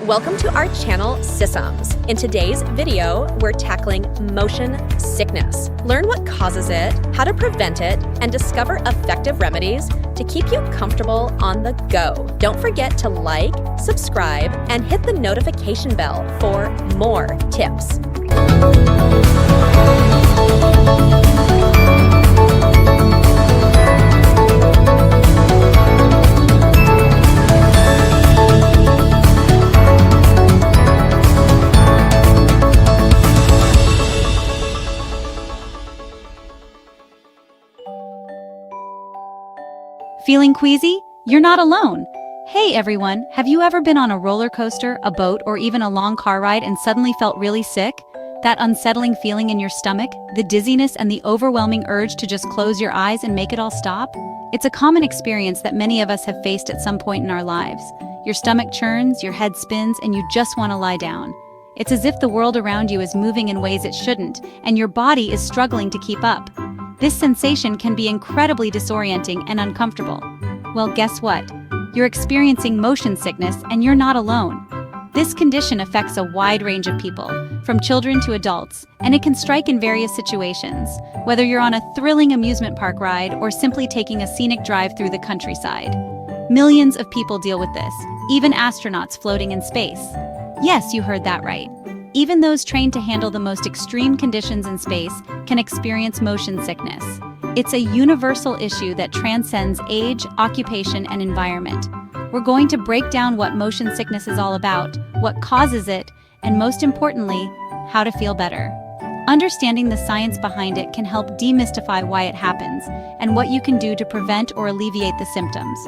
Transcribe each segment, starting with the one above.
Welcome to our channel, Systems. In today's video, we're tackling motion sickness. Learn what causes it, how to prevent it, and discover effective remedies to keep you comfortable on the go. Don't forget to like, subscribe, and hit the notification bell for more tips. Feeling queasy? You're not alone. Hey everyone, have you ever been on a roller coaster, a boat, or even a long car ride and suddenly felt really sick? That unsettling feeling in your stomach, the dizziness and the overwhelming urge to just close your eyes and make it all stop? It's a common experience that many of us have faced at some point in our lives. Your stomach churns, your head spins, and you just want to lie down. It's as if the world around you is moving in ways it shouldn't, and your body is struggling to keep up. This sensation can be incredibly disorienting and uncomfortable. Well, guess what? You're experiencing motion sickness and you're not alone. This condition affects a wide range of people, from children to adults, and it can strike in various situations, whether you're on a thrilling amusement park ride or simply taking a scenic drive through the countryside. Millions of people deal with this, even astronauts floating in space. Yes, you heard that right. Even those trained to handle the most extreme conditions in space can experience motion sickness. It's a universal issue that transcends age, occupation, and environment. We're going to break down what motion sickness is all about, what causes it, and most importantly, how to feel better. Understanding the science behind it can help demystify why it happens and what you can do to prevent or alleviate the symptoms.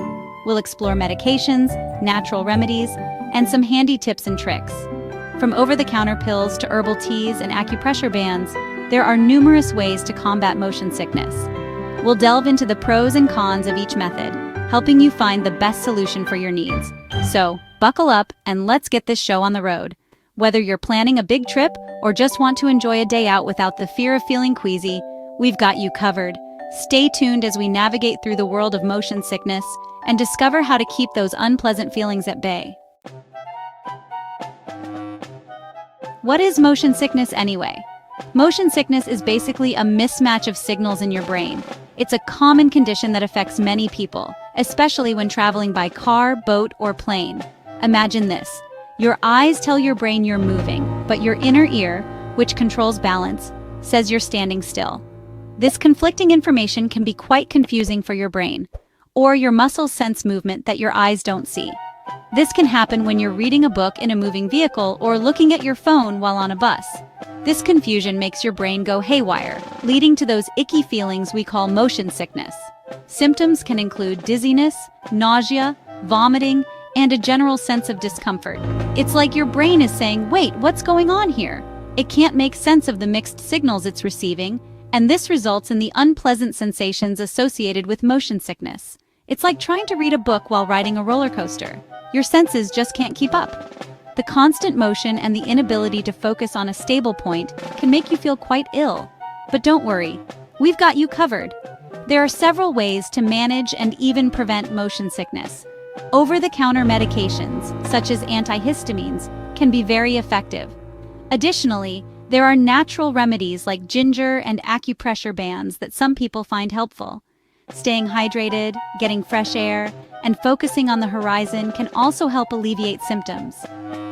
We'll explore medications, natural remedies, and some handy tips and tricks. From over-the-counter pills to herbal teas and acupressure bands, there are numerous ways to combat motion sickness. We'll delve into the pros and cons of each method, helping you find the best solution for your needs. So, buckle up and let's get this show on the road. Whether you're planning a big trip or just want to enjoy a day out without the fear of feeling queasy, we've got you covered. Stay tuned as we navigate through the world of motion sickness and discover how to keep those unpleasant feelings at bay. What is motion sickness anyway? Motion sickness is basically a mismatch of signals in your brain. It's a common condition that affects many people, especially when traveling by car, boat, or plane. Imagine this. Your eyes tell your brain you're moving, but your inner ear, which controls balance, says you're standing still. This conflicting information can be quite confusing for your brain, or your muscles sense movement that your eyes don't see. This can happen when you're reading a book in a moving vehicle or looking at your phone while on a bus. This confusion makes your brain go haywire, leading to those icky feelings we call motion sickness. Symptoms can include dizziness, nausea, vomiting, and a general sense of discomfort. It's like your brain is saying, wait, what's going on here? It can't make sense of the mixed signals it's receiving, and this results in the unpleasant sensations associated with motion sickness. It's like trying to read a book while riding a roller coaster. Your senses just can't keep up. The constant motion and the inability to focus on a stable point can make you feel quite ill. But don't worry, we've got you covered. There are several ways to manage and even prevent motion sickness. Over-the-counter medications, such as antihistamines, can be very effective. Additionally, there are natural remedies like ginger and acupressure bands that some people find helpful. Staying hydrated, getting fresh air, and focusing on the horizon can also help alleviate symptoms.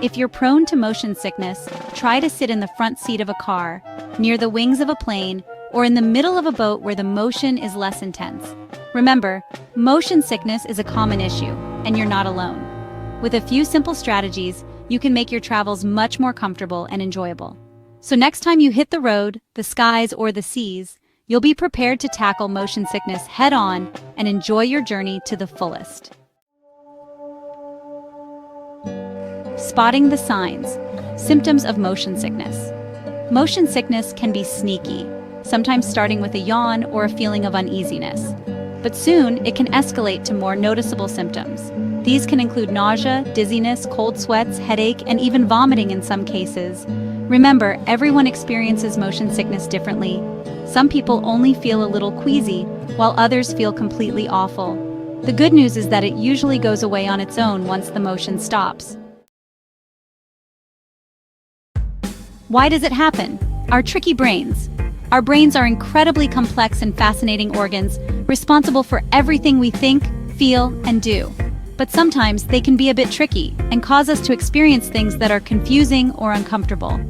If you're prone to motion sickness, try to sit in the front seat of a car, near the wings of a plane, or in the middle of a boat where the motion is less intense. Remember, motion sickness is a common issue, and you're not alone. With a few simple strategies, you can make your travels much more comfortable and enjoyable. So next time you hit the road, the skies, or the seas, you'll be prepared to tackle motion sickness head-on and enjoy your journey to the fullest. Spotting the signs, symptoms of motion sickness. Motion sickness can be sneaky, sometimes starting with a yawn or a feeling of uneasiness. But soon, it can escalate to more noticeable symptoms. These can include nausea, dizziness, cold sweats, headache, and even vomiting in some cases. Remember, everyone experiences motion sickness differently. Some people only feel a little queasy, while others feel completely awful. The good news is that it usually goes away on its own once the motion stops. Why does it happen? Our tricky brains. Our brains are incredibly complex and fascinating organs, responsible for everything we think, feel, and do. But sometimes they can be a bit tricky and cause us to experience things that are confusing or uncomfortable.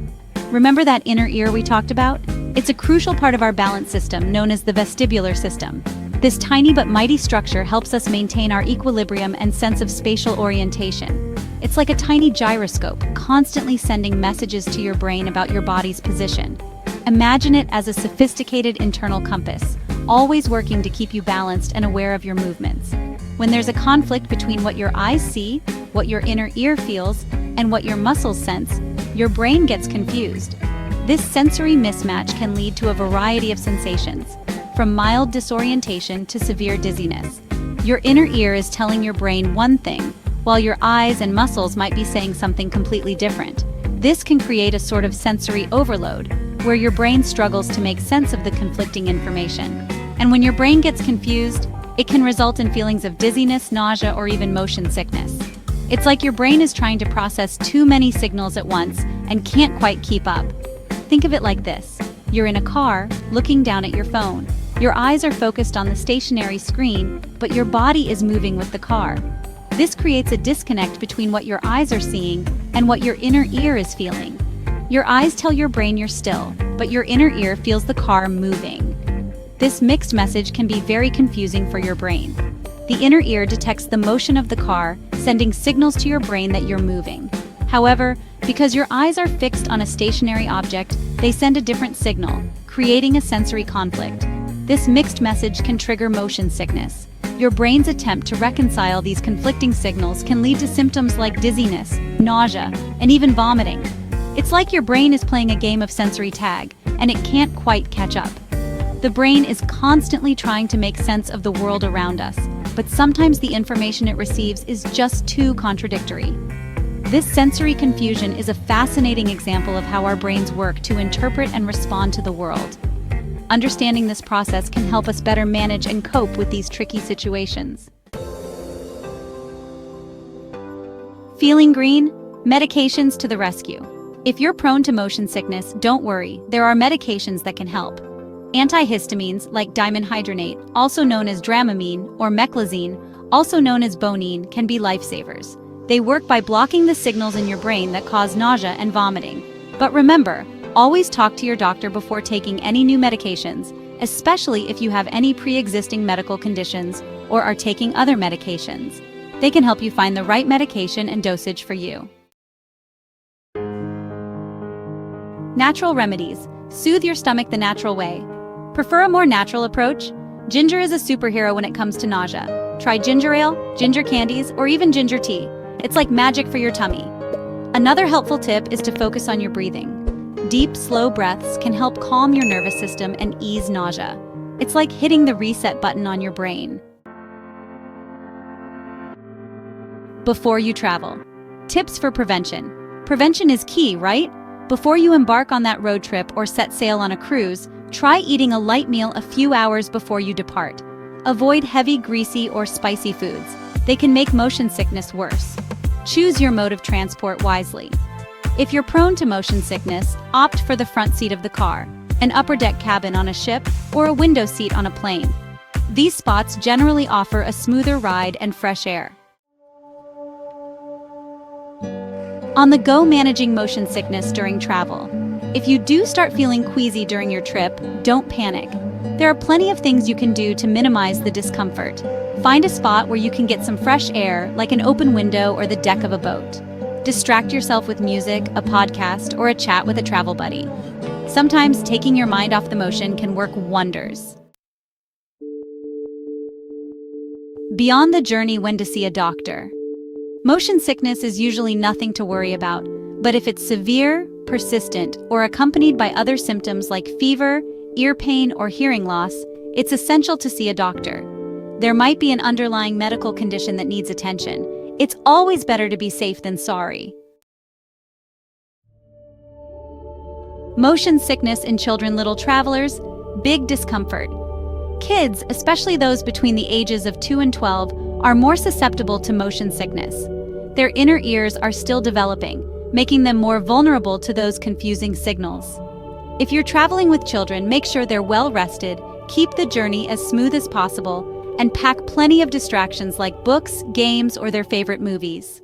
Remember that inner ear we talked about? It's a crucial part of our balance system known as the vestibular system. This tiny but mighty structure helps us maintain our equilibrium and sense of spatial orientation. It's like a tiny gyroscope, constantly sending messages to your brain about your body's position. Imagine it as a sophisticated internal compass, always working to keep you balanced and aware of your movements. When there's a conflict between what your eyes see, what your inner ear feels, and what your muscles sense, your brain gets confused. This sensory mismatch can lead to a variety of sensations, from mild disorientation to severe dizziness. Your inner ear is telling your brain one thing, while your eyes and muscles might be saying something completely different. This can create a sort of sensory overload, where your brain struggles to make sense of the conflicting information. And when your brain gets confused, it can result in feelings of dizziness, nausea, or even motion sickness. It's like your brain is trying to process too many signals at once and can't quite keep up. Think of it like this. You're in a car, looking down at your phone. Your eyes are focused on the stationary screen, but your body is moving with the car. This creates a disconnect between what your eyes are seeing and what your inner ear is feeling. Your eyes tell your brain you're still, but your inner ear feels the car moving. This mixed message can be very confusing for your brain. The inner ear detects the motion of the car, sending signals to your brain that you're moving. However, because your eyes are fixed on a stationary object, they send a different signal, creating a sensory conflict. This mixed message can trigger motion sickness. Your brain's attempt to reconcile these conflicting signals can lead to symptoms like dizziness, nausea, and even vomiting. It's like your brain is playing a game of sensory tag, and it can't quite catch up. The brain is constantly trying to make sense of the world around us, but sometimes the information it receives is just too contradictory. This sensory confusion is a fascinating example of how our brains work to interpret and respond to the world. Understanding this process can help us better manage and cope with these tricky situations. Feeling green? Medications to the rescue. If you're prone to motion sickness, don't worry, there are medications that can help. Antihistamines like dimenhydrinate, also known as Dramamine, or meclizine, also known as Bonine, can be lifesavers. They work by blocking the signals in your brain that cause nausea and vomiting. But remember, always talk to your doctor before taking any new medications, especially if you have any pre-existing medical conditions or are taking other medications. They can help you find the right medication and dosage for you. Natural remedies. Soothe your stomach the natural way. Prefer a more natural approach? Ginger is a superhero when it comes to nausea. Try ginger ale, ginger candies, or even ginger tea. It's like magic for your tummy. Another helpful tip is to focus on your breathing. Deep, slow breaths can help calm your nervous system and ease nausea. It's like hitting the reset button on your brain. Before you travel. Tips for prevention. Prevention is key, right? Before you embark on that road trip or set sail on a cruise, try eating a light meal a few hours before you depart. Avoid heavy, greasy, or spicy foods. They can make motion sickness worse. Choose your mode of transport wisely. If you're prone to motion sickness, opt for the front seat of the car, an upper deck cabin on a ship, or a window seat on a plane. These spots generally offer a smoother ride and fresh air. On the go, managing motion sickness during travel. If you do start feeling queasy during your trip, don't panic. There are plenty of things you can do to minimize the discomfort. Find a spot where you can get some fresh air, like an open window or the deck of a boat. Distract yourself with music, a podcast, or a chat with a travel buddy. Sometimes taking your mind off the motion can work wonders. Beyond the journey, when to see a doctor. Motion sickness is usually nothing to worry about, but if it's severe, persistent, or accompanied by other symptoms like fever, ear pain, or hearing loss, it's essential to see a doctor. There might be an underlying medical condition that needs attention. It's always better to be safe than sorry. Motion sickness in children, little travelers, big discomfort. Kids, especially those between the ages of 2 and 12, are more susceptible to motion sickness. Their inner ears are still developing, making them more vulnerable to those confusing signals. If you're traveling with children, make sure they're well rested, keep the journey as smooth as possible, and pack plenty of distractions like books, games, or their favorite movies.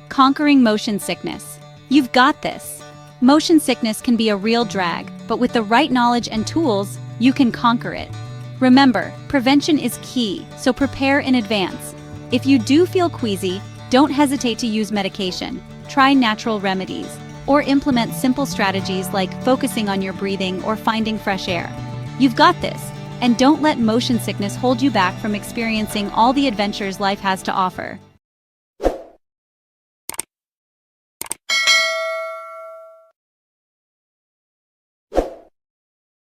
Conquering motion sickness. You've got this. Motion sickness can be a real drag, but with the right knowledge and tools, you can conquer it. Remember, prevention is key, so prepare in advance. If you do feel queasy, don't hesitate to use medication. Try natural remedies, or implement simple strategies like focusing on your breathing or finding fresh air. You've got this, and don't let motion sickness hold you back from experiencing all the adventures life has to offer.